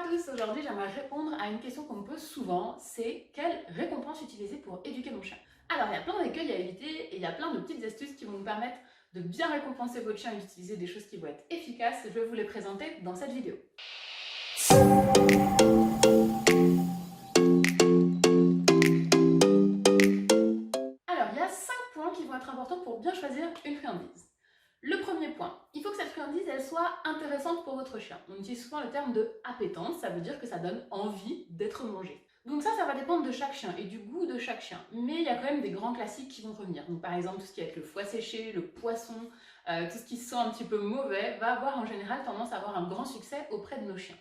tous, aujourd'hui j'aimerais répondre à une question qu'on me pose souvent, c'est quelle récompense utiliser pour éduquer mon chien? Alors il y a plein d'écueils à éviter et il y a plein de petites astuces qui vont vous permettre de bien récompenser votre chien et d'utiliser des choses qui vont être efficaces. Je vais vous les présenter dans cette vidéo. Alors il y a 5 points qui vont être importants pour bien choisir une friandise. Le premier point, il faut que cette friandise elle soit intéressante pour votre chien. On utilise souvent le terme de appétence, ça veut dire que ça donne envie d'être mangé. Donc ça va dépendre de chaque chien et du goût de chaque chien. Mais il y a quand même des grands classiques qui vont revenir. Donc par exemple, tout ce qui va être le foie séché, le poisson, tout ce qui sent un petit peu mauvais, va avoir en général tendance à avoir un grand succès auprès de nos chiens.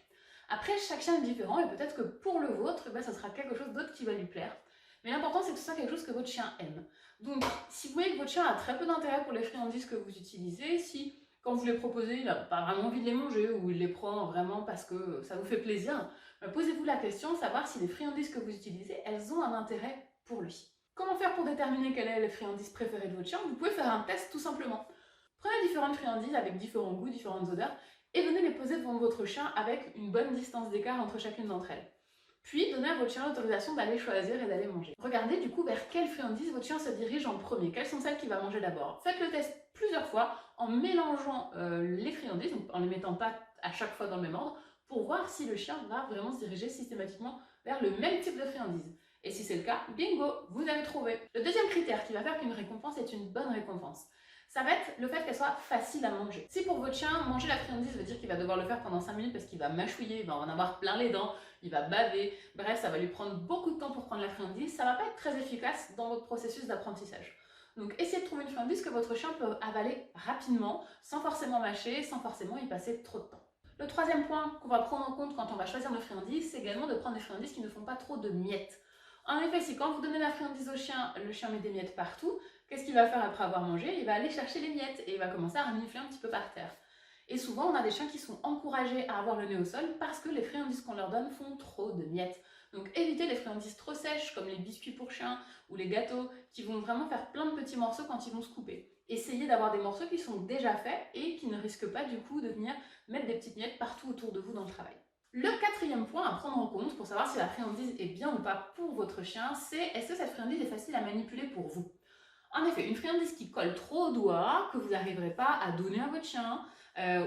Après, chaque chien est différent et peut-être que pour le vôtre, ça sera quelque chose d'autre qui va lui plaire. Mais l'important, c'est que ce soit quelque chose que votre chien aime. Donc, si vous voyez que votre chien a très peu d'intérêt pour les friandises que vous utilisez, si quand vous les proposez, il n'a pas vraiment envie de les manger ou il les prend vraiment parce que ça vous fait plaisir, posez-vous la question de savoir si les friandises que vous utilisez, elles ont un intérêt pour lui. Comment faire pour déterminer quelle est la friandise préférée de votre chien? Vous pouvez faire un test tout simplement. Prenez différentes friandises avec différents goûts, différentes odeurs et venez les poser devant votre chien avec une bonne distance d'écart entre chacune d'entre elles. Puis, donnez à votre chien l'autorisation d'aller choisir et d'aller manger. Regardez du coup vers quelle friandise votre chien se dirige en premier. Quelles sont celles qu'il va manger d'abord? Faites le test plusieurs fois en mélangeant les friandises, donc en ne les mettant pas à chaque fois dans le même ordre, pour voir si le chien va vraiment se diriger systématiquement vers le même type de friandise. Et si c'est le cas, bingo, vous avez trouvé. Le deuxième critère qui va faire qu'une récompense est une bonne récompense, ça va être le fait qu'elle soit facile à manger. Si pour votre chien, manger la friandise veut dire qu'il va devoir le faire pendant 5 minutes parce qu'il va mâchouiller, il va en avoir plein les dents, il va baver, bref, ça va lui prendre beaucoup de temps pour prendre la friandise, ça va pas être très efficace dans votre processus d'apprentissage. Donc essayez de trouver une friandise que votre chien peut avaler rapidement, sans forcément mâcher, sans forcément y passer trop de temps. Le troisième point qu'on va prendre en compte quand on va choisir nos friandises, c'est également de prendre des friandises qui ne font pas trop de miettes. En effet, si quand vous donnez la friandise au chien, le chien met des miettes partout, qu'est-ce qu'il va faire après avoir mangé? Il va aller chercher les miettes et il va commencer à renifler un petit peu par terre. Et souvent, on a des chiens qui sont encouragés à avoir le nez au sol parce que les friandises qu'on leur donne font trop de miettes. Donc évitez les friandises trop sèches comme les biscuits pour chiens ou les gâteaux qui vont vraiment faire plein de petits morceaux quand ils vont se couper. Essayez d'avoir des morceaux qui sont déjà faits et qui ne risquent pas du coup de venir mettre des petites miettes partout autour de vous dans le travail. Le quatrième point à prendre en compte pour savoir si la friandise est bien ou pas pour votre chien, c'est est-ce que cette friandise est facile à manipuler pour vous? En effet, une friandise qui colle trop au doigt, que vous n'arriverez pas à donner à votre chien,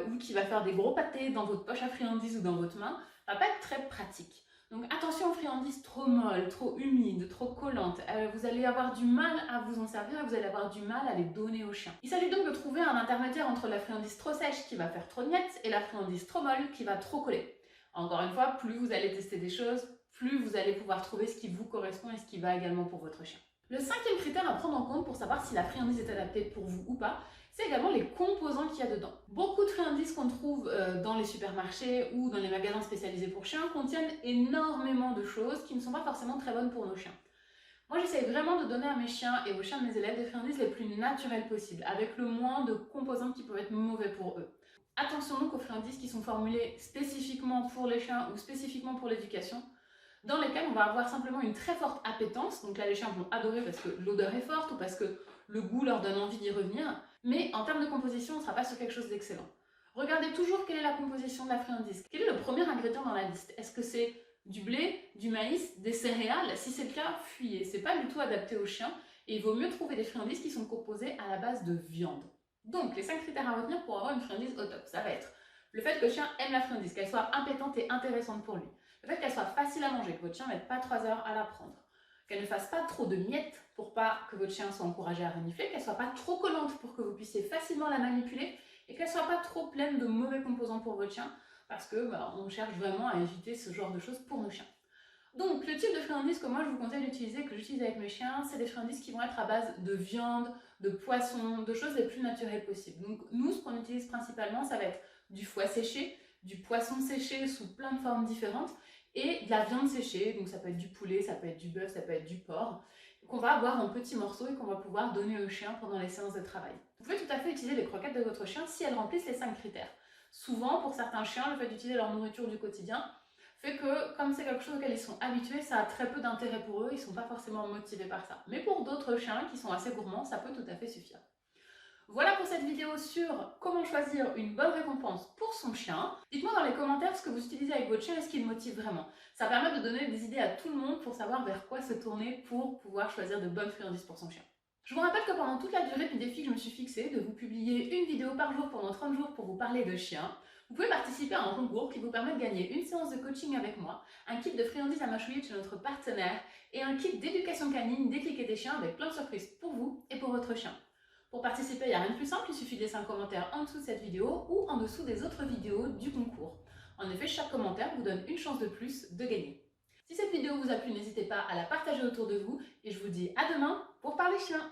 ou qui va faire des gros pâtés dans votre poche à friandise ou dans votre main, va pas être très pratique. Donc attention aux friandises trop molles, trop humides, trop collantes. Vous allez avoir du mal à vous en servir et vous allez avoir du mal à les donner au chien. Il s'agit donc de trouver un intermédiaire entre la friandise trop sèche qui va faire trop de miettes et la friandise trop molle qui va trop coller. Encore une fois, plus vous allez tester des choses, plus vous allez pouvoir trouver ce qui vous correspond et ce qui va également pour votre chien. Le cinquième critère à prendre en compte pour savoir si la friandise est adaptée pour vous ou pas, c'est également les composants qu'il y a dedans. Beaucoup de friandises qu'on trouve dans les supermarchés ou dans les magasins spécialisés pour chiens contiennent énormément de choses qui ne sont pas forcément très bonnes pour nos chiens. Moi, j'essaye vraiment de donner à mes chiens et aux chiens de mes élèves des friandises les plus naturelles possibles, avec le moins de composants qui peuvent être mauvais pour eux. Attention donc aux friandises qui sont formulées spécifiquement pour les chiens ou spécifiquement pour l'éducation, dans lesquelles on va avoir simplement une très forte appétence. Donc là, les chiens vont adorer parce que l'odeur est forte ou parce que le goût leur donne envie d'y revenir. Mais en termes de composition, on ne sera pas sur quelque chose d'excellent. Regardez toujours quelle est la composition de la friandise. Quel est le premier ingrédient dans la liste? Est-ce que c'est du blé, du maïs, des céréales? Si c'est le cas, fuyez. C'est pas du tout adapté aux chiens et il vaut mieux trouver des friandises qui sont composées à la base de viande. Donc, les 5 critères à retenir pour avoir une friandise au top, ça va être le fait que le chien aime la friandise, qu'elle soit appétante et intéressante pour lui. Le fait qu'elle soit facile à manger, que votre chien ne mette pas 3 heures à la prendre. Qu'elle ne fasse pas trop de miettes pour pas que votre chien soit encouragé à renifler. Qu'elle soit pas trop collante pour que vous puissiez facilement la manipuler. Et qu'elle soit pas trop pleine de mauvais composants pour votre chien. Parce que on cherche vraiment à éviter ce genre de choses pour nos chiens. Donc, le type de friandises que moi je vous conseille d'utiliser, que j'utilise avec mes chiens, c'est des friandises qui vont être à base de viande, de poisson, de choses les plus naturelles possibles. Donc, nous, ce qu'on utilise principalement, ça va être du foie séché, du poisson séché sous plein de formes différentes, et de la viande séchée, donc ça peut être du poulet, ça peut être du bœuf, ça peut être du porc, qu'on va avoir en petits morceaux et qu'on va pouvoir donner au chien pendant les séances de travail. Vous pouvez tout à fait utiliser les croquettes de votre chien si elles remplissent les 5 critères. Souvent, pour certains chiens, le fait d'utiliser leur nourriture du quotidien fait que, comme c'est quelque chose auquel ils sont habitués, ça a très peu d'intérêt pour eux, ils ne sont pas forcément motivés par ça. Mais pour d'autres chiens qui sont assez gourmands, ça peut tout à fait suffire. Voilà pour cette vidéo sur comment choisir une bonne récompense pour son chien. Dites-moi dans les commentaires ce que vous utilisez avec votre chien et ce qui le motive vraiment. Ça permet de donner des idées à tout le monde pour savoir vers quoi se tourner pour pouvoir choisir de bonnes friandises pour son chien. Je vous rappelle que pendant toute la durée du défi que je me suis fixé de vous publier une vidéo par jour pendant 30 jours pour vous parler de chien, vous pouvez participer à un concours qui vous permet de gagner une séance de coaching avec moi, un kit de friandises à mâchouiller chez notre partenaire et un kit d'éducation canine Décliquer des chiens avec plein de surprises pour vous et pour votre chien. Pour participer, il n'y a rien de plus simple, il suffit de laisser un commentaire en dessous de cette vidéo ou en dessous des autres vidéos du concours. En effet, chaque commentaire vous donne une chance de plus de gagner. Si cette vidéo vous a plu, n'hésitez pas à la partager autour de vous et je vous dis à demain pour parler chien.